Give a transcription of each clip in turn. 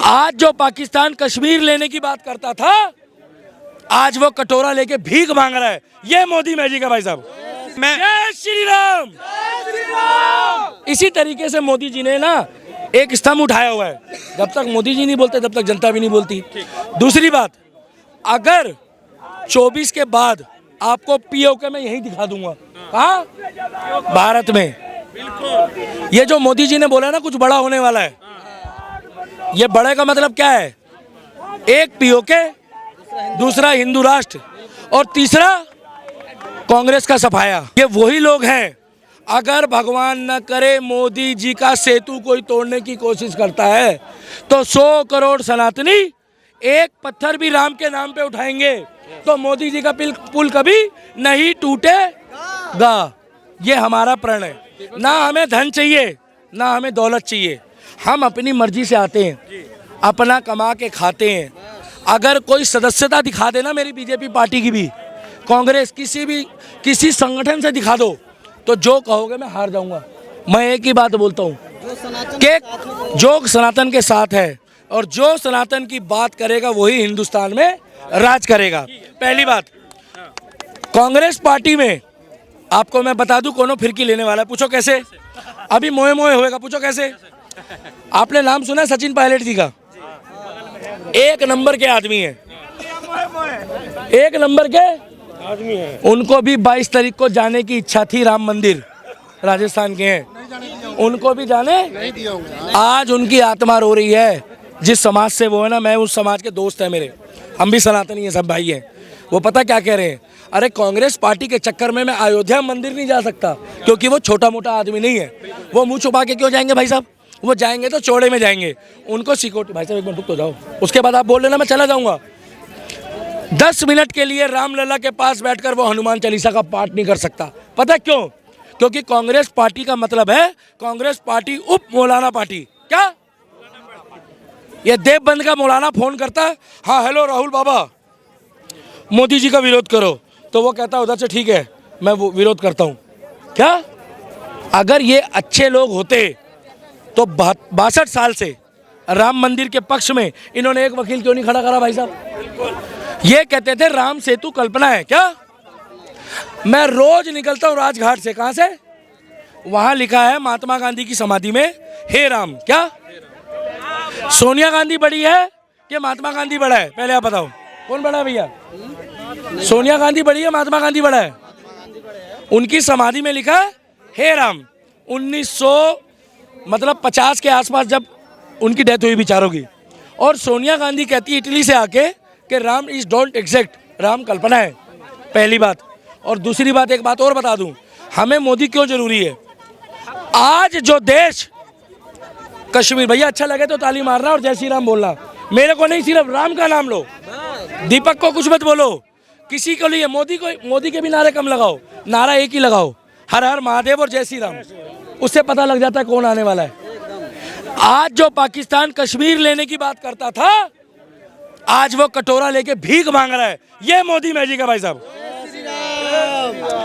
आज जो पाकिस्तान कश्मीर लेने की बात करता था, आज वो कटोरा लेके भीख मांग रहा है। ये मोदी मैजिक है भाई साहब। मैं जय श्री राम। इसी तरीके से मोदी जी ने ना एक स्तंभ उठाया हुआ है। जब तक मोदी जी नहीं बोलते तब तक जनता भी नहीं बोलती। दूसरी बात, अगर 24 के बाद आपको पीओके में यही दिखा दूंगा, कहाँ? भारत में। ये जो मोदी जी ने बोला ना कुछ बड़ा होने वाला है, ये बड़े का मतलब क्या है? एक पीओके, दूसरा हिंदू राष्ट्र और तीसरा कांग्रेस का सफाया। ये वही लोग हैं, अगर भगवान न करे मोदी जी का सेतु कोई तोड़ने की कोशिश करता है तो 100 करोड़ सनातनी एक पत्थर भी राम के नाम पे उठाएंगे तो मोदी जी का पुल कभी नहीं टूटेगा। ये हमारा प्रण है। ना हमें धन चाहिए, ना हमें दौलत चाहिए। हम अपनी मर्जी से आते हैं, अपना कमा के खाते हैं। अगर कोई सदस्यता दिखा देना मेरी बीजेपी पार्टी की भी, कांग्रेस किसी संगठन से दिखा दो, तो जो कहोगे मैं हार जाऊंगा। मैं एक ही बात बोलता हूँ कि जो सनातन के साथ है और जो सनातन की बात करेगा वही हिंदुस्तान में राज करेगा। पहली बात, कांग्रेस पार्टी में आपको मैं बता दूं कौन फिरकी लेने वाला है। पूछो कैसे? अभी मोए मोए होएगा। पूछो कैसे? आपने नाम सुना सचिन पायलट जी का? एक नंबर के आदमी है, एक नंबर के आदमी है। उनको भी 22 तारीख को जाने की इच्छा थी। राम मंदिर राजस्थान के हैं, उनको भी जाने नहीं दिया। आज उनकी आत्मा रो रही है। जिस समाज से वो है ना, मैं उस समाज के दोस्त है मेरे, हम भी सनातनी हैं, सब भाई हैं। वो पता क्या कह रहे हैं? अरे कांग्रेस पार्टी के चक्कर में मैं अयोध्या मंदिर नहीं जा सकता क्योंकि वो छोटा मोटा आदमी नहीं है। वो मुंह छुपा के क्यों जाएंगे भाई साहब? वो जाएंगे तो चौड़े में जाएंगे। उनको सिक्योरिटी, भाई साहब एक मिनट रुक तो जाओ, उसके बाद आप बोल लेना मैं चला जाऊंगा। 10 मिनट के लिए रामलला के पास बैठकर वो हनुमान चालीसा का पाठ नहीं कर सकता। पता क्यों? क्योंकि कांग्रेस पार्टी का मतलब है कांग्रेस पार्टी उप मौलाना पार्टी। क्या? ये देवबंद का मौलाना फोन करता है, हाँ हेलो राहुल बाबा, मोदी जी का विरोध करो, तो वो कहता है उधर से ठीक है मैं वो विरोध करता हूँ। क्या? अगर ये अच्छे लोग होते तो 62 साल से राम मंदिर के पक्ष में इन्होंने एक वकील क्यों नहीं खड़ा करा भाई साहब? ये कहते थे राम सेतु कल्पना है। क्या? मैं रोज निकलता हूँ राजघाट से, कहाँ से? वहाँ लिखा है महात्मा गांधी की समाधि में हे राम। क्या? सोनिया गांधी बड़ी है कि महात्मा गांधी बड़ा है? पहले आप बताओ कौन बड़ा है भैया? सोनिया गांधी बड़ी है, महात्मा गांधी बड़ा है? उनकी समाधि में लिखा है हे राम। 1950 के आसपास जब उनकी डेथ हुई बेचारों की, और सोनिया गांधी कहती है इटली से आके कि Ram is don't exact, Ram कल्पना है। पहली बात। और दूसरी बात, एक बात और बता दूं, हमें मोदी क्यों जरूरी है? आज जो देश कश्मीर, भैया अच्छा लगे तो ताली मारना और जय श्री राम बोलना, मेरे को नहीं, सिर्फ राम का नाम लो। दीपक को कुछ मत बोलो, किसी को लिए मोदी के भी नारे कम लगाओ, नारा एक ही लगाओ, हर हर महादेव और जय श्री राम। उससे पता लग जाता है कौन आने वाला है। आज जो पाकिस्तान कश्मीर लेने की बात करता था, आज वो कटोरा लेके भीख मांग रहा है। ये मोदी मैजिक है भाई साहब।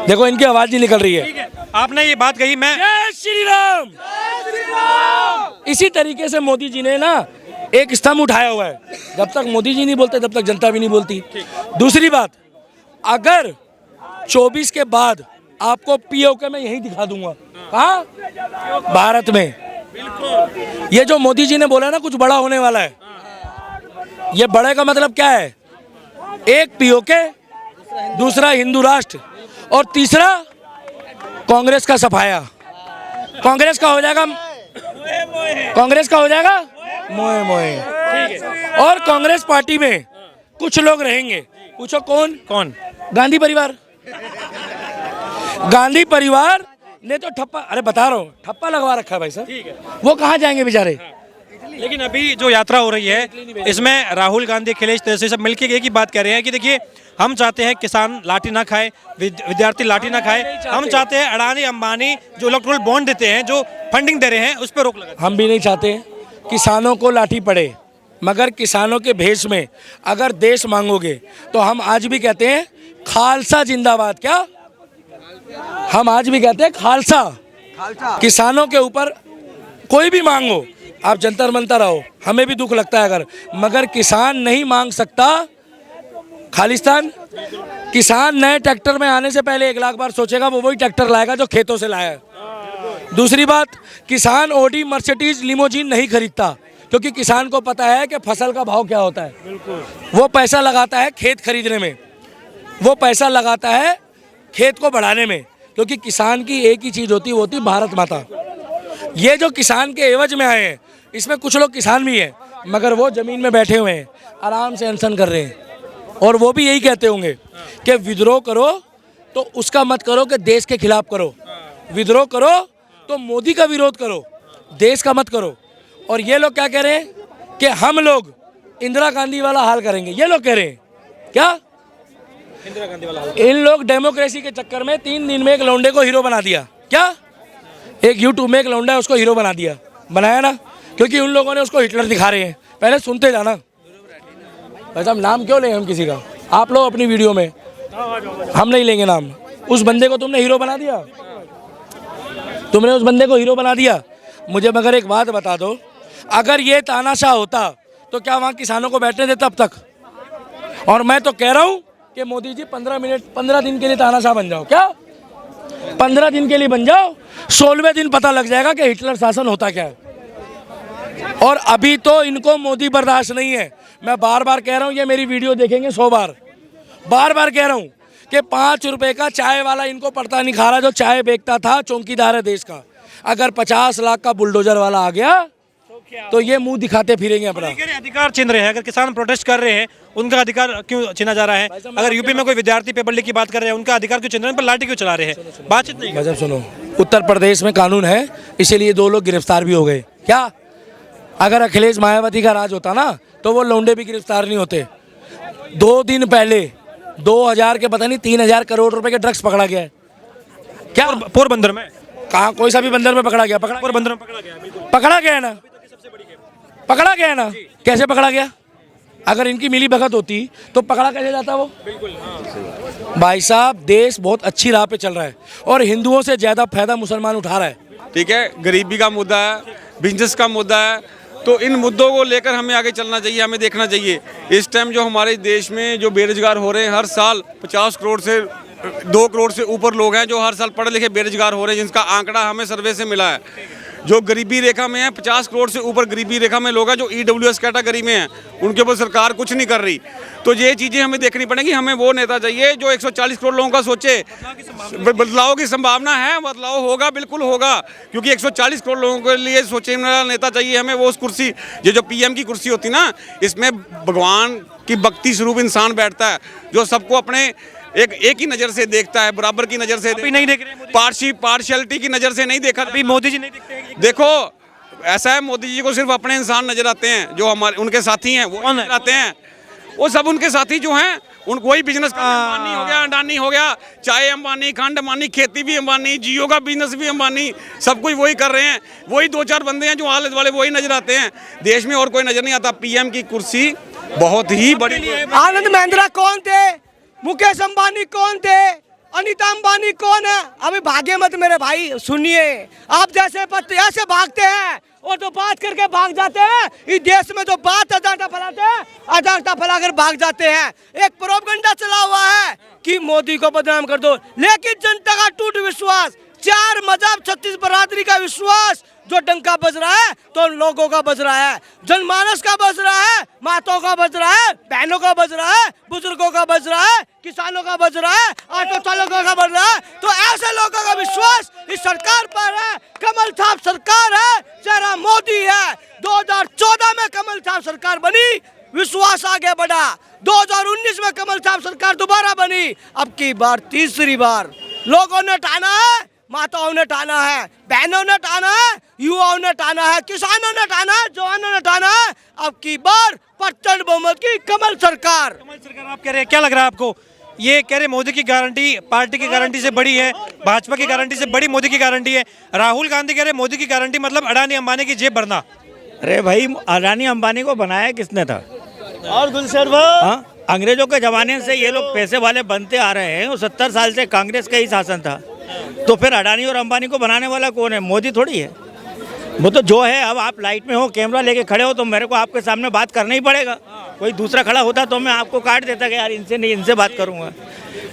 देखो इनकी आवाज नहीं निकल रही है। आपने ये बात कही, मैं जय श्री राम। इसी तरीके से मोदी जी ने ना एक स्तंभ उठाया हुआ है। जब तक मोदी जी नहीं बोलते तब तक जनता भी नहीं बोलती। दूसरी बात, अगर 24 के बाद आपको पीओके में यही दिखा दूंगा, कहाँ? भारत में। ये जो मोदी जी ने बोला ना कुछ बड़ा होने वाला है, ये बड़े का मतलब क्या है? एक पीओके, दूसरा हिंदू राष्ट्र और तीसरा कांग्रेस का सफाया। कांग्रेस का हो जाएगा, कांग्रेस का हो जाएगा मोए मोए। और कांग्रेस पार्टी में कुछ लोग रहेंगे। पूछो कौन? कौन? गांधी परिवार। गांधी परिवार ने तो ठप्पा, अरे बता रहा हूँ, ठप्पा लगवा रखा है भाई साहब। वो कहाँ जाएंगे बेचारे? लेकिन अभी जो यात्रा हो रही है इसमें राहुल गांधी, अखिलेश जैसे सब मिलकर एक ही बात कह रहे हैं कि देखिए हम चाहते हैं किसान लाठी ना खाए, विद्यार्थी लाठी ना खाए। हम चाहते हैं अडानी अंबानी जो इलेक्ट्रोल बॉन्ड देते हैं, जो फंडिंग दे रहे हैं, उस पर रोक लगा। हम भी नहीं चाहते किसानों को लाठी पड़े, मगर किसानों के भेष में अगर देश मांगोगे तो हम आज भी कहते हैं खालसा जिंदाबाद। क्या? हम आज भी कहते हैं खालसा। किसानों के ऊपर कोई भी मांगो, आप जंतर मंतर आओ, हमें भी दुख लगता है अगर, मगर किसान नहीं मांग सकता खालिस्तान। किसान नए ट्रैक्टर में आने से पहले 1 लाख बार सोचेगा, वो वही ट्रैक्टर लाएगा जो खेतों से लाया है। दूसरी बात, किसान ऑडी मर्सिडीज लिमोजीन नहीं खरीदता, क्योंकि किसान को पता है कि फसल का भाव क्या होता है। वो पैसा लगाता है खेत खरीदने में, वो पैसा लगाता है खेत को बढ़ाने में, क्योंकि किसान की एक ही चीज़ होती है, वो होती भारत माता। ये जो किसान के एवज में आए हैं, इसमें कुछ लोग किसान भी हैं, मगर वो ज़मीन में बैठे हुए हैं, आराम से अनशन कर रहे हैं, और वो भी यही कहते होंगे कि विद्रोह करो तो उसका मत करो कि देश के खिलाफ करो, विद्रोह करो तो मोदी का विरोध करो, देश का मत करो। और ये लोग क्या कह रहे हैं कि हम लोग इंदिरा गांधी वाला हाल करेंगे, ये लोग कह रहे हैं क्या? इंदिरा गांधी वाला हाल। इन लोग डेमोक्रेसी के चक्कर में 3 दिन में एक लौंडे को हीरो बना दिया। क्या? एक यूट्यूब में एक लौंडा है, उसको हीरो बना दिया, बनाया ना, क्योंकि उन लोगों ने उसको हिटलर दिखा रहे हैं। पहले सुनते जाना भाई साहब, नाम क्यों लें हम किसी का? आप लोग अपनी वीडियो में, हम नहीं लेंगे नाम। उस बंदे को तुमने हीरो बना दिया, तुमने उस बंदे को हीरो बना दिया। मुझे मगर एक बात बता दो, अगर ये तानाशाह होता तो क्या वहाँ किसानों को बैठने देता अब तक? और मैं तो कह रहा हूँ कि मोदी जी 15 दिन के लिए तानाशाह बन जाओ। क्या 15 दिन के लिए बन जाओ, 16वें दिन पता लग जाएगा कि हिटलर शासन होता क्या है। और अभी तो इनको मोदी बर्दाश्त नहीं है। मैं बार बार कह रहा हूँ, ये मेरी वीडियो देखेंगे 100 बार, बार बार कह रहा हूँ कि 5 रुपए का चाय वाला इनको पड़ता नहीं खा रहा, जो चाय बेचता था, चौकीदार है देश का। अगर 50 लाख का बुलडोजर वाला आ गया तो ये मुंह दिखाते फिरेंगे अपना। अधिकार छीन रहे हैं, अगर किसान प्रोटेस्ट कर रहे हैं उनका अधिकार क्यों छीना जा रहा है? अगर यूपी में कोई विद्यार्थी पेपर लीक की बात कर रहे हैं, उनका अधिकार क्यों छीन रहे हैं? पर लाठी क्यों चला रहे हैं? बातचीत नहीं। मतलब सुनो, उत्तर प्रदेश में कानून है, इसीलिए 2 लोग गिरफ्तार भी हो गए। क्या? अगर अखिलेश मायावती का राज होता ना तो वो लौंडे भी गिरफ्तार नहीं होते। 2 दिन पहले 2000 के पता नहीं 3000 करोड़ रुपए के ड्रग्स पकड़ा गया है। क्या? पोरबंदर में? कहाँ? कोई सा भी बंदर में पकड़ा गया? पोरबंदर में पकड़ा गया, पकड़ा गया है ना, पकड़ा गया है ना। कैसे पकड़ा गया? अगर इनकी मिली भगत होती तो पकड़ा कैसे जाता वो? बिल्कुल। भाई साहब, देश बहुत अच्छी राह पे चल रहा है और हिंदुओं से ज्यादा फायदा मुसलमान उठा रहा है। ठीक है, गरीबी का मुद्दा है, बिजनेस का मुद्दा है, तो इन मुद्दों को लेकर हमें आगे चलना चाहिए, हमें देखना चाहिए। इस टाइम जो हमारे देश में जो बेरोजगार हो रहे हैं, हर साल 50 करोड़ से 2 करोड़ से ऊपर लोग हैं जो हर साल पढ़े लिखे बेरोजगार हो रहे हैं, जिसका आंकड़ा हमें सर्वे से मिला है। जो गरीबी रेखा में है, 50 करोड़ से ऊपर गरीबी रेखा में लोग हैं जो EWS कैटेगरी में हैं, उनके ऊपर सरकार कुछ नहीं कर रही। तो ये चीज़ें हमें देखनी पड़ेंगी। हमें वो नेता चाहिए जो 140 करोड़ लोगों का सोचे। बदलाव की संभावना है, बदलाव होगा, बिल्कुल होगा, क्योंकि 140 करोड़ लोगों के लिए सोचे वाला नेता चाहिए हमें। वो उस कुर्सी, ये जो PM की कुर्सी होती ना, इसमें भगवान की भक्ति स्वरूप इंसान बैठता है, जो सबको अपने एक ही नज़र से देखता है, बराबर की नज़र से नहीं देख रहे, पार्शियलिटी की नज़र से नहीं देखा। अभी मोदी जी नहीं दिखते हैं। देखो, ऐसा है, मोदी जी को सिर्फ अपने इंसान नजर आते हैं, जो हमारे उनके साथी हैं वो नजर आते हैं। वो सब उनके साथी जो हैं, उनको वही बिजनेस, अंबानी हो गया, अडानी हो गया, चाय अंबानी, खंड अंबानी, खेती भी अंबानी, जियो का बिजनेस भी अंबानी, सब कुछ वही कर रहे हैं। वही 2-4 बंदे हैं जो हालत वाले, वही नजर आते हैं। देश में और कोई नजर नहीं आता। PM की कुर्सी बहुत ही बड़ी। आनंद महिंद्रा कौन थे? मुकेश अंबानी कौन थे? अनीता अंबानी कौन है? अभी भागे मत मेरे भाई, सुनिए। आप जैसे ऐसे भागते हैं और तो बात करके भाग जाते हैं। इस देश में जो बात अजारता फैलाते हैं, अजारता फैलाकर भाग जाते हैं। एक प्रोपगंडा चला हुआ है कि मोदी को बदनाम कर दो, लेकिन जनता का टूट विश्वास, 4 मजहब, 36 बरादरी का विश्वास जो डंका बज रहा है, तो लोगों का बज रहा है, जनमानस का बज रहा है, माताओं का बज रहा है, बहनों का बज रहा है, बुजुर्गों का बज रहा है, किसानों का बज रहा है, ऑटो चालकों का बज रहा है। तो ऐसे लोगों का विश्वास इस सरकार पर है। कमल छाप सरकार है, चेहरा मोदी है। 2014 में कमल छाप सरकार बनी, विश्वास आगे बढ़ा। 2019 में कमल छाप सरकार दोबारा बनी। अब की बार तीसरी बार लोगों ने ठाना है, माताओं ने ठाना है, बहनों ने ठाना है, युवाओं ने ठाना है, किसानों ने ठाना है, जवानों ने ठाना है। अब की बार प्रचंड बहुमत की कमल सरकार। कमल सरकार आप कह रहे हैं, क्या लग रहा है आपको? ये कह रहे मोदी की गारंटी पार्टी की गारंटी से बड़ी है, भाजपा की गारंटी से बड़ी मोदी की गारंटी है। राहुल गांधी कह रहे मोदी की गारंटी मतलब अडानी अंबानी की जेब भरना। अरे भाई, अडानी अंबानी को बनाया किसने था? और गुलशर भाई, हाँ, अंग्रेजों के जमाने से ये लोग पैसे वाले बनते आ रहे हैं। 70 साल से कांग्रेस का ही शासन था, तो फिर अडानी और अंबानी को बनाने वाला कौन है? मोदी थोड़ी है। वो तो जो है, अब आप लाइट में हो, कैमरा लेके खड़े हो, तो मेरे को आपके सामने बात करना ही पड़ेगा। कोई दूसरा खड़ा होता तो मैं आपको काट देता कि यार इनसे नहीं, इनसे बात करूंगा।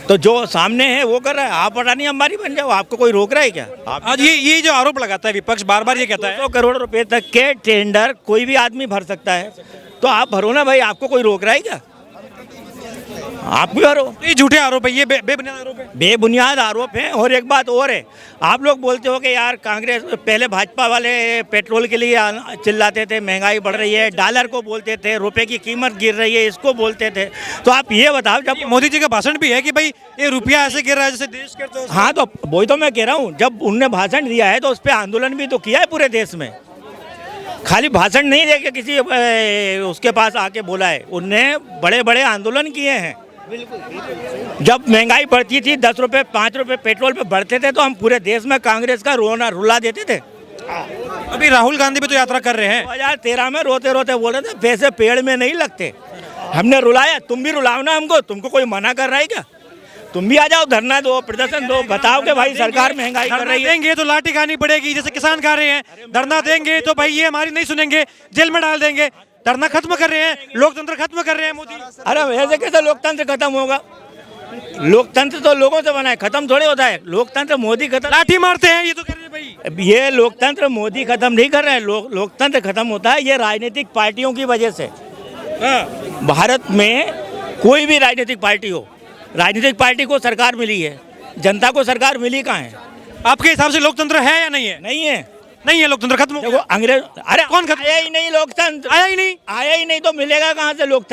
तो जो सामने है वो कर रहा है, आप अडानी अंबानी बन जाओ, आपको कोई रोक रहा है क्या? आप आज ये जो आरोप लगाता है विपक्ष, बार बार ये कहता है 200 करोड़ रुपए तक के टेंडर कोई भी आदमी भर सकता है, तो आप भरो ना भाई, आपको कोई रोक रहा है क्या? आप भी भरो। ये झूठे आरोप है, ये बेबुनियाद आरोप है। बेबुनियाद आरोप है। और एक बात और है, आप लोग बोलते हो कि यार कांग्रेस, पहले भाजपा वाले पेट्रोल के लिए चिल्लाते थे महंगाई बढ़ रही है, डॉलर को बोलते थे, रुपए की कीमत गिर रही है, इसको बोलते थे। तो आप ये बताओ, जब मोदी जी का भाषण भी है कि भाई ये रुपया ऐसे गिर रहा है जैसे देश के, तो हाँ, तो वही तो मैं कह रहा हूँ, जब उनने भाषण दिया है तो उस पर आंदोलन भी तो किया है पूरे देश में। खाली भाषण नहीं दे के किसी उसके पास आके बोला है, उनने बड़े बड़े आंदोलन किए हैं। जब महंगाई बढ़ती थी, 10 रुपए 5 रुपए पेट्रोल पे बढ़ते थे, तो हम पूरे देश में कांग्रेस का रोना रुला देते थे। अभी राहुल गांधी भी तो यात्रा कर रहे हैं। 2013 में रोते रोते बोल रहे थे पैसे पेड़ में नहीं लगते, हमने रुलाया, तुम भी रुलाओ ना हमको, तुमको कोई मना कर रहा है क्या? तुम भी आ जाओ, धरना दो, प्रदर्शन दो, बताओ कि भाई सरकार महंगाई कर रही है। देंगे तो लाठी खानी पड़ेगी, जैसे किसान खा रहे हैं। धरना देंगे तो भाई ये हमारी नहीं सुनेंगे, जेल में डाल देंगे। धरना खत्म कर रहे हैं, लोकतंत्र खत्म कर रहे हैं मोदी। अरे ऐसे कैसे लोकतंत्र खत्म होगा? लोकतंत्र तो लोगों से बना है, खत्म थोड़ी होता है। लोकतंत्र मोदी खत्म, लाठी मारते हैं ये तो कर रहे हैं भाई। ये लोकतंत्र मोदी खत्म नहीं कर रहे हैं। लोकतंत्र खत्म होता है ये राजनीतिक पार्टियों की वजह से। भारत में कोई भी राजनीतिक पार्टी हो, राजनीतिक पार्टी को सरकार मिली है, जनता को सरकार मिली कहाँ है? आपके हिसाब से लोकतंत्र है या नहीं है? नहीं है, नहीं है, लोकतंत्र खत्म हो देखो गया। अंग्रेज, अरे कौन खत्म? आया ही नहीं लोकतंत्र, आया ही नहीं। आया ही नहीं तो मिलेगा कहाँ से लोकतंत्र?